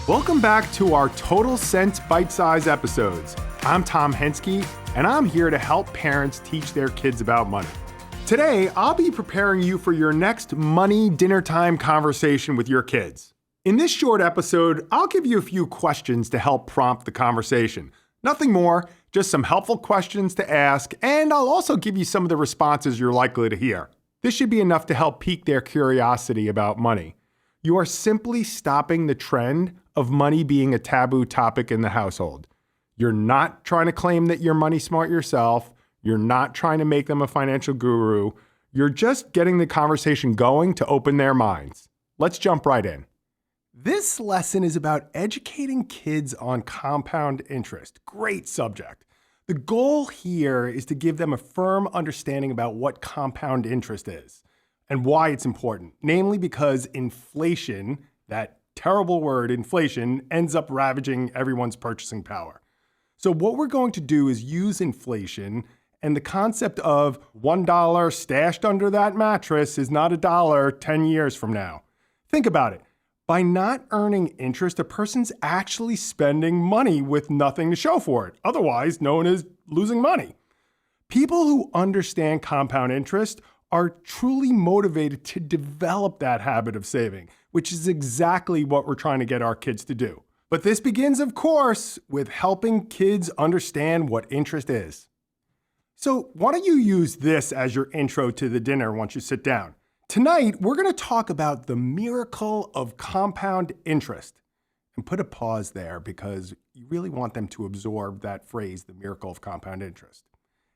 Welcome back to our Total Sense Bite-Size episodes. I'm Tom Henske, and I'm here to help parents teach their kids about money. Today, I'll be preparing you for your next money dinner time conversation with your kids. In this short episode, I'll give you a few questions to help prompt the conversation. Nothing more, just some helpful questions to ask, and I'll also give you some of the responses you're likely to hear. This should be enough to help pique their curiosity about money. You are simply stopping the trend of money being a taboo topic in the household. You're not trying to claim that you're money smart yourself. You're not trying to make them a financial guru. You're just getting the conversation going to open their minds. Let's jump right in. This lesson is about educating kids on compound interest. Great subject. The goal here is to give them a firm understanding about what compound interest is and why it's important. Namely because inflation, that terrible word inflation, ends up ravaging everyone's purchasing power. So what we're going to do is use inflation and the concept of $1 stashed under that mattress is not $1 10 years from now. Think about it. By not earning interest, a person's actually spending money with nothing to show for it, otherwise known as losing money. People who understand compound interest are truly motivated to develop that habit of saving, which is exactly what we're trying to get our kids to do. But this begins, of course, with helping kids understand what interest is. So why don't you use this as your intro to the dinner once you sit down? Tonight, we're going to talk about the miracle of compound interest. And put a pause there because you really want them to absorb that phrase, the miracle of compound interest.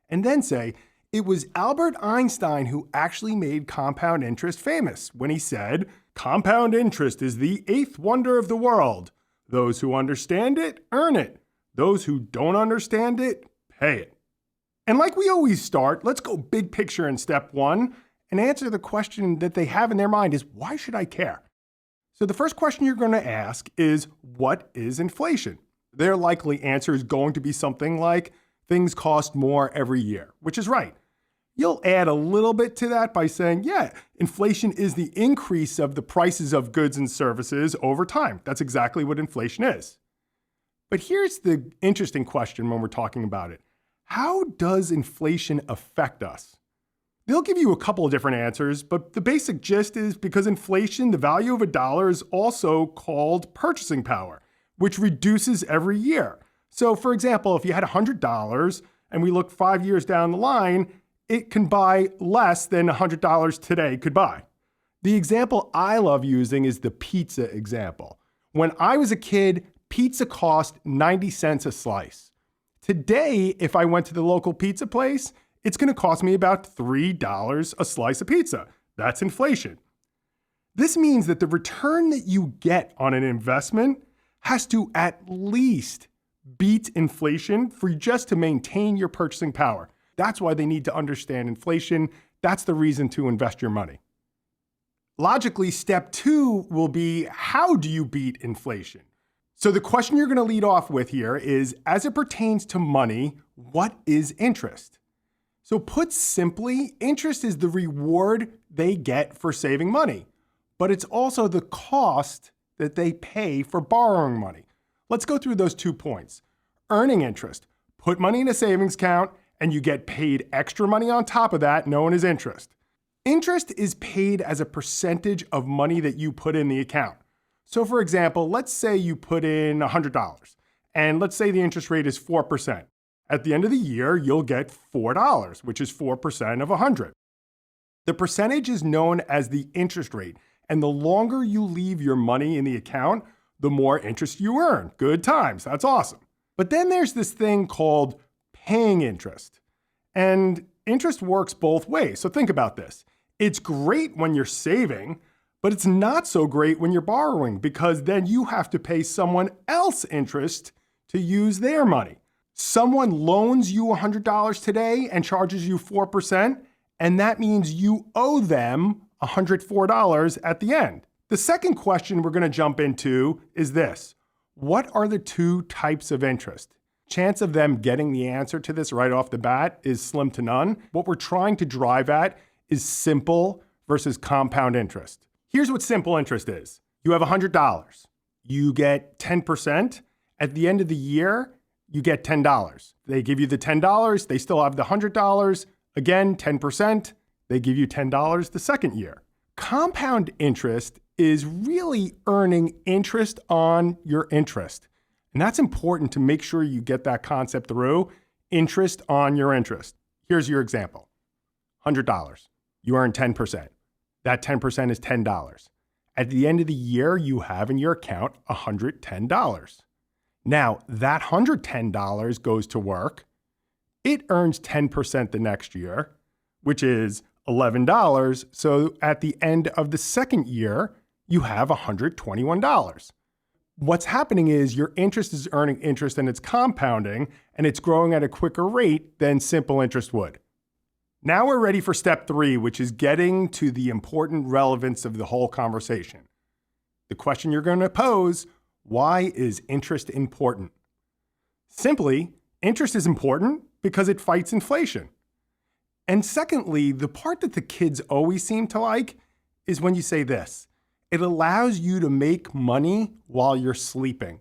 And then say, it was Albert Einstein who actually made compound interest famous when he said, compound interest is the eighth wonder of the world. Those who understand it, earn it. Those who don't understand it, pay it. And like we always start, let's go big picture in step one and answer the question that they have in their mind is, why should I care? So the first question you're going to ask is, what is inflation? Their likely answer is going to be something like, things cost more every year, which is right. You'll add a little bit to that by saying, yeah, inflation is the increase of the prices of goods and services over time. That's exactly what inflation is. But here's the interesting question when we're talking about it. How does inflation affect us? They'll give you a couple of different answers, but the basic gist is because inflation, the value of $1 is also called purchasing power, which reduces every year. So for example, if you had $100 and we look 5 years down the line, it can buy less than $100 today could buy. The example I love using is the pizza example. When I was a kid, pizza cost 90 cents a slice. Today, if I went to the local pizza place, it's going to cost me about $3 a slice of pizza. That's inflation. This means that the return that you get on an investment has to at least beat inflation for just to maintain your purchasing power. That's why they need to understand inflation. That's the reason to invest your money. Logically, step two will be, how do you beat inflation? So the question you're going to lead off with here is, as it pertains to money, what is interest? So put simply, interest is the reward they get for saving money, but it's also the cost that they pay for borrowing money. Let's go through those 2 points. Earning interest, put money in a savings account and you get paid extra money on top of that, known as interest. Interest is paid as a percentage of money that you put in the account. So for example, let's say you put in $100 and let's say the interest rate is 4%. At the end of the year, you'll get $4, which is 4% of 100. The percentage is known as the interest rate, and the longer you leave your money in the account, the more interest you earn. Good times, that's awesome. But then there's this thing called paying interest. And interest works both ways, so think about this. It's great when you're saving, but it's not so great when you're borrowing because then you have to pay someone else interest to use their money. Someone loans you $100 today and charges you 4%, and that means you owe them $104 at the end. The second question we're going to jump into is this. What are the two types of interest? Chance of them getting the answer to this right off the bat is slim to none. What we're trying to drive at is simple versus compound interest. Here's what simple interest is. You have $100. you get 10%. At the end of the year, you get $10. They give you the $10. They still have the $100. Again, 10%. They give you $10 the second year. Compound interest is really earning interest on your interest. And that's important to make sure you get that concept through. Interest on your interest. Here's your example. $100. You earn 10%. That 10% is $10. At the end of the year, you have in your account $110. Now, that $110 goes to work. It earns 10% the next year, which is $11. So at the end of the second year, you have $121. What's happening is your interest is earning interest and it's compounding and it's growing at a quicker rate than simple interest would. Now we're ready for step 3, which is getting to the important relevance of the whole conversation. The question you're going to pose, why is interest important? Simply, interest is important because it fights inflation. And secondly, the part that the kids always seem to like is when you say this. It allows you to make money while you're sleeping.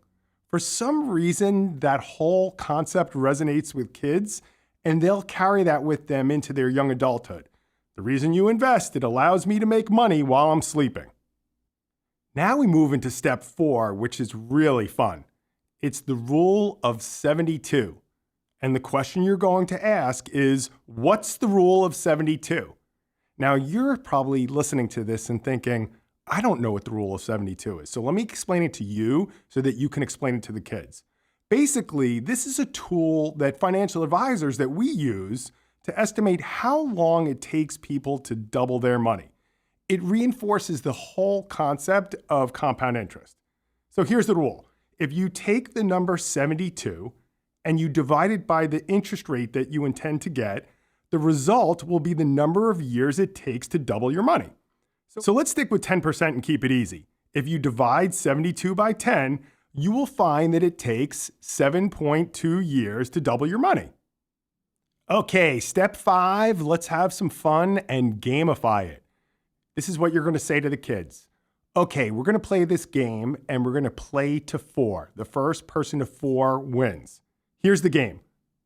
For some reason, that whole concept resonates with kids, and they'll carry that with them into their young adulthood. The reason you invest, it allows me to make money while I'm sleeping. Now we move into step 4, which is really fun. It's the rule of 72. And the question you're going to ask is, what's the rule of 72? Now, you're probably listening to this and thinking, I don't know what the rule of 72 is. So let me explain it to you so that you can explain it to the kids. Basically, this is a tool that financial advisors that we use to estimate how long it takes people to double their money. It reinforces the whole concept of compound interest. So here's the rule. If you take the number 72 and you divide it by the interest rate that you intend to get, the result will be the number of years it takes to double your money. So let's stick with 10% and keep it easy. If you divide 72 by 10, you will find that it takes 7.2 years to double your money. Okay, step 5, let's have some fun and gamify it. This is what you're going to say to the kids. Okay, we're going to play this game and we're going to play to 4. The first person to 4 wins. Here's the game.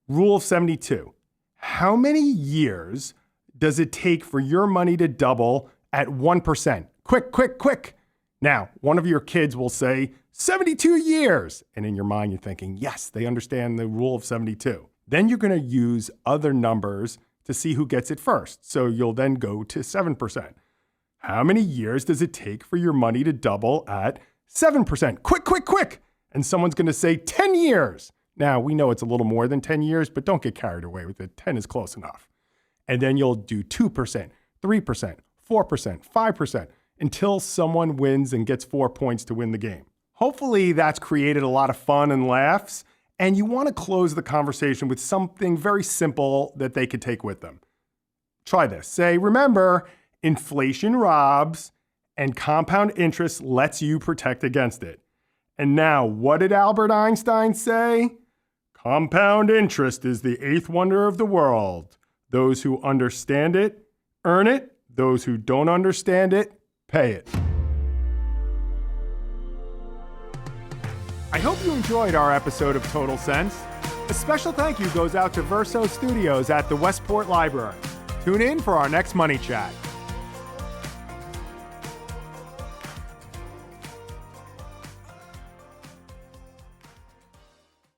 Rule of 72. How many years does it take for your money to double at 1%? Quick, quick, quick. Now, one of your kids will say 72 years. And in your mind, you're thinking, yes, they understand the rule of 72. Then you're going to use other numbers to see who gets it first. So you'll then go to 7%. How many years does it take for your money to double at 7%? Quick, quick, quick. And someone's going to say 10 years. Now, we know it's a little more than 10 years, but don't get carried away with it. 10 is close enough. And then you'll do 2%, 3%, 4%, 5%, until someone wins and gets 4 points to win the game. Hopefully that's created a lot of fun and laughs, and you want to close the conversation with something very simple that they could take with them. Try this. Say, remember, inflation robs and compound interest lets you protect against it. And now, what did Albert Einstein say? Compound interest is the 8th wonder of the world. Those who understand it, earn it. Those who don't understand it, pay it. I hope you enjoyed our episode of Total Sense. A special thank you goes out to Verso Studios at the Westport Library. Tune in for our next Money Chat.